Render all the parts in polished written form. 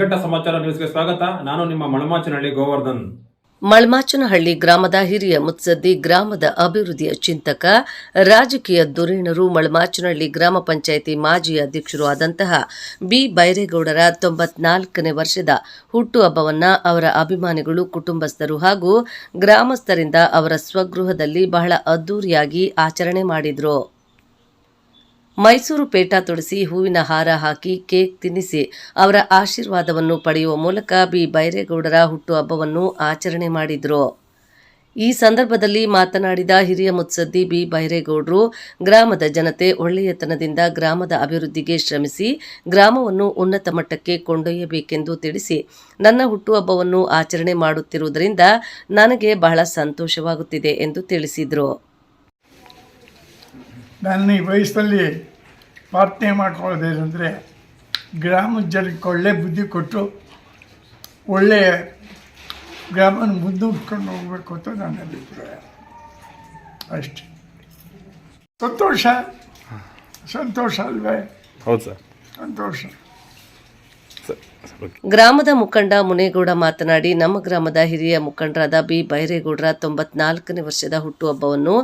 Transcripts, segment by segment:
ಶಿಡ್ಲಘಟ್ಟ ಸಮಾಚಾರ ನ್ಯೂಸ್ಗೆ ಸ್ವಾಗತ. ನಾನು ನಿಮ್ಮ ಮಳಮಾಚನಹಳ್ಳಿ ಗೋವರ್ಧನ್. ಮಳಮಾಚನಹಳ್ಳಿ ಗ್ರಾಮದ ಹಿರಿಯ ಮುತ್ಸದ್ದಿ, ಗ್ರಾಮದ ಅಭಿವೃದ್ಧಿಯ ಚಿಂತಕ, ರಾಜಕೀಯ ಧುರೀಣರು, ಮಳಮಾಚನಹಳ್ಳಿ ಗ್ರಾಮ ಪಂಚಾಯಿತಿ ಮಾಜಿ ಅಧ್ಯಕ್ಷರು ಆದಂತಹ ಬಿ ಬೈರೇಗೌಡರ 94ನೇ ವರ್ಷದ ಹುಟ್ಟುಹಬ್ಬವನ್ನು ಅವರ ಅಭಿಮಾನಿಗಳು, ಕುಟುಂಬಸ್ಥರು ಹಾಗೂ ಗ್ರಾಮಸ್ಥರಿಂದ ಅವರ ಸ್ವಗೃಹದಲ್ಲಿ ಬಹಳ ಅದ್ದೂರಿಯಾಗಿ ಆಚರಣೆ ಮಾಡಿದರು. ಮೈಸೂರು ಪೇಟ ತೊಡಿಸಿ, ಹೂವಿನ ಹಾರ ಹಾಕಿ, ಕೇಕ್ ತಿನ್ನಿಸಿ ಅವರ ಆಶೀರ್ವಾದವನ್ನು ಪಡೆಯುವ ಮೂಲಕ ಬಿ ಬೈರೇಗೌಡರ ಹುಟ್ಟುಹಬ್ಬವನ್ನು ಆಚರಣೆ ಮಾಡಿದರು. ಈ ಸಂದರ್ಭದಲ್ಲಿ ಮಾತನಾಡಿದ ಹಿರಿಯ ಮುತ್ಸದ್ದಿ ಬಿ ಬೈರೇಗೌಡರು, ಗ್ರಾಮದ ಜನತೆ ಒಳ್ಳೆಯತನದಿಂದ ಗ್ರಾಮದ ಅಭಿವೃದ್ಧಿಗೆ ಶ್ರಮಿಸಿ ಗ್ರಾಮವನ್ನು ಉನ್ನತ ಮಟ್ಟಕ್ಕೆ ಕೊಂಡೊಯ್ಯಬೇಕೆಂದು ತಿಳಿಸಿ, ನನ್ನ ಹುಟ್ಟುಹಬ್ಬವನ್ನು ಆಚರಣೆ ಮಾಡುತ್ತಿರುವುದರಿಂದ ನನಗೆ ಬಹಳ ಸಂತೋಷವಾಗುತ್ತಿದೆ ಎಂದು ತಿಳಿಸಿದರು. ನನ್ನ ಈ ವಯಸ್ಸಲ್ಲಿ ಪ್ರಾರ್ಥನೆ ಮಾಡ್ಕೊಳ್ಳೋದೇನೆಂದರೆ, ಗ್ರಾಮದ ಜನಕ್ಕೆ ಒಳ್ಳೆ ಬುದ್ಧಿ ಕೊಟ್ಟು ಒಳ್ಳೆಯ ಗ್ರಾಮನ ಮುಂದೂಡ್ಕೊಂಡು ಹೋಗಬೇಕು ಅಂತ ನನ್ನ ಅಭಿಪ್ರಾಯ. ಅಷ್ಟೇ. ಸಂತೋಷ ಅಲ್ವೇ? ಹೌದು ಸರ್, ಸಂತೋಷ. ಗ್ರಾಮದ ಮುಖಂಡ ಮುನೇಗೌಡ ಮಾತನಾಡಿ, ನಮ್ಮ ಗ್ರಾಮದ ಹಿರಿಯ ಮುಖಂಡರಾದ ಬಿ ಬೈರೇಗೌಡರ 94ನೇ ವರ್ಷದ ಹುಟ್ಟುಹಬ್ಬವನ್ನು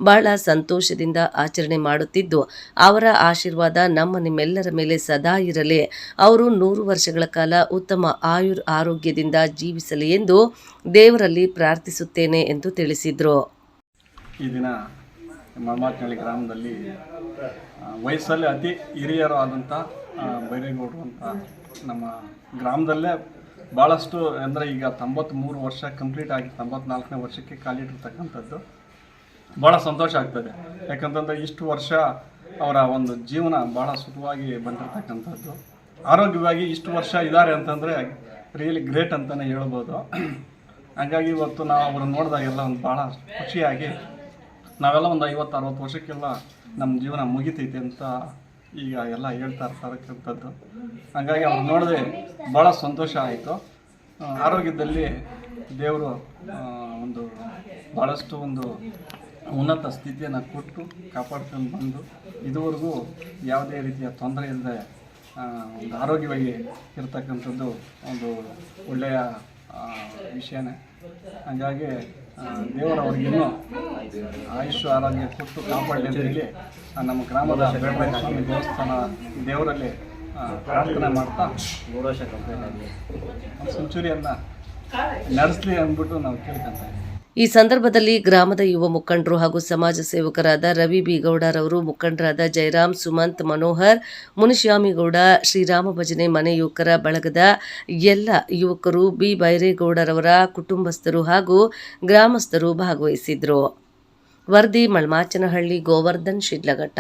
ಬಹಳ ಸಂತೋಷದಿಂದ ಆಚರಣೆ ಮಾಡುತ್ತಿದ್ದು, ಅವರ ಆಶೀರ್ವಾದ ನಿಮ್ಮೆಲ್ಲರ ಮೇಲೆ ಸದಾ ಇರಲಿ. ಅವರು 100 ವರ್ಷಗಳ ಕಾಲ ಉತ್ತಮ ಆರೋಗ್ಯದಿಂದ ಜೀವಿಸಲಿ ಎಂದು ದೇವರಲ್ಲಿ ಪ್ರಾರ್ಥಿಸುತ್ತೇನೆ ಎಂದು ತಿಳಿಸಿದರು. ಈ ದಿನ ಮಳಮಾಚನಹಳ್ಳಿ ಗ್ರಾಮದಲ್ಲಿ ವಯಸ್ಸಲ್ಲಿ ಅತಿ ಹಿರಿಯರು ಆದಂಥ ಬೈರೇಗೌಡರು ಅಂತ ನಮ್ಮ ಗ್ರಾಮದಲ್ಲೇ ಭಾಳಷ್ಟು ಅಂದರೆ ಈಗ 93 ವರ್ಷ ಕಂಪ್ಲೀಟ್ ಆಗಿ 94ನೇ ವರ್ಷಕ್ಕೆ ಕಾಲಿಟ್ಟಿರ್ತಕ್ಕಂಥದ್ದು ಭಾಳ ಸಂತೋಷ ಆಗ್ತದೆ. ಯಾಕಂತಂದರೆ ಇಷ್ಟು ವರ್ಷ ಅವರ ಒಂದು ಜೀವನ ಭಾಳ ಸುಖವಾಗಿ ಬಂದಿರತಕ್ಕಂಥದ್ದು, ಆರೋಗ್ಯವಾಗಿ ಇಷ್ಟು ವರ್ಷ ಇದ್ದಾರೆ ಅಂತಂದರೆ ರಿಯಲಿ ಗ್ರೇಟ್ ಅಂತಲೇ ಹೇಳ್ಬೋದು. ಹಾಗಾಗಿ ಇವತ್ತು ನಾವು ಅವ್ರನ್ನ ನೋಡಿದಾಗೆಲ್ಲ ಒಂದು ಭಾಳ ಖುಷಿಯಾಗಿ ನಾವೆಲ್ಲ ಒಂದು 50-60 ವರ್ಷಕ್ಕೆಲ್ಲ ನಮ್ಮ ಜೀವನ ಮುಗಿತೈತೆ ಅಂತ ಈಗ ಎಲ್ಲ ಹೇಳ್ತಾ ಇರ್ತಕ್ಕಂಥದ್ದು. ಹಾಗಾಗಿ ಅವ್ರು ನೋಡಿದ್ರೆ ಭಾಳ ಸಂತೋಷ ಆಯಿತು. ಆರೋಗ್ಯದಲ್ಲಿ ದೇವರು ಒಂದು ಭಾಳಷ್ಟು ಒಂದು ಉನ್ನತ ಸ್ಥಿತಿಯನ್ನು ಕೊಟ್ಟು ಕಾಪಾಡ್ಕೊಂಡು ಬಂದು ಇದುವರೆಗೂ ಯಾವುದೇ ರೀತಿಯ ತೊಂದರೆ ಇಲ್ಲದೆ ಒಂದು ಆರೋಗ್ಯವಾಗಿ ಇರತಕ್ಕಂಥದ್ದು ಒಂದು ಒಳ್ಳೆಯ ವಿಷಯನೇ. ಹಾಗಾಗಿ ದೇವರವ್ರಿಗಿನ್ನೂ ಆಯುಷ್ಯ ಆರೋಗ್ಯ ಕೊಟ್ಟು ಕಾಪಾಡಲಿ ಅಂತ ಹೇಳಿ ನಮ್ಮ ಗ್ರಾಮದ ಬೇಡರಾಯ ಸ್ವಾಮಿ ದೇವಸ್ಥಾನ ದೇವರಲ್ಲಿ ಪ್ರಾರ್ಥನೆ ಮಾಡ್ತಾ ಸೆಂಚುರಿಯನ್ನು ನಡೆಸಲಿ ಅಂದ್ಬಿಟ್ಟು ನಾವು ಕೇಳ್ಕೊಂತ ಇದ್ದೀವಿ. ಈ ಸಂದರ್ಭದಲ್ಲಿ ಗ್ರಾಮದ ಯುವ ಮುಖಂಡರು ಹಾಗೂ ಸಮಾಜ ಸೇವಕರಾದ ರವಿ ಬಿ ಗೌಡರವರು, ಮುಖಂಡರಾದ ಜಯರಾಮ್, ಸುಮಂತ್, ಮನೋಹರ್, ಮುನಿಶ್ಯಾಮಿಗೌಡ, ಶ್ರೀರಾಮ ಭಜನೆ ಮನೆ ಯುವಕರ ಬಳಗದ ಎಲ್ಲ ಯುವಕರು, ಬಿ ಬೈರೇಗೌಡರವರ ಕುಟುಂಬಸ್ಥರು ಹಾಗೂ ಗ್ರಾಮಸ್ಥರು ಭಾಗವಹಿಸಿದ್ರು. ವರದಿ Malamachanahalli, Govardhan, Sidlaghatta.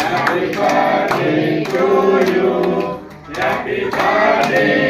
Happy birthday to you. Happy birthday.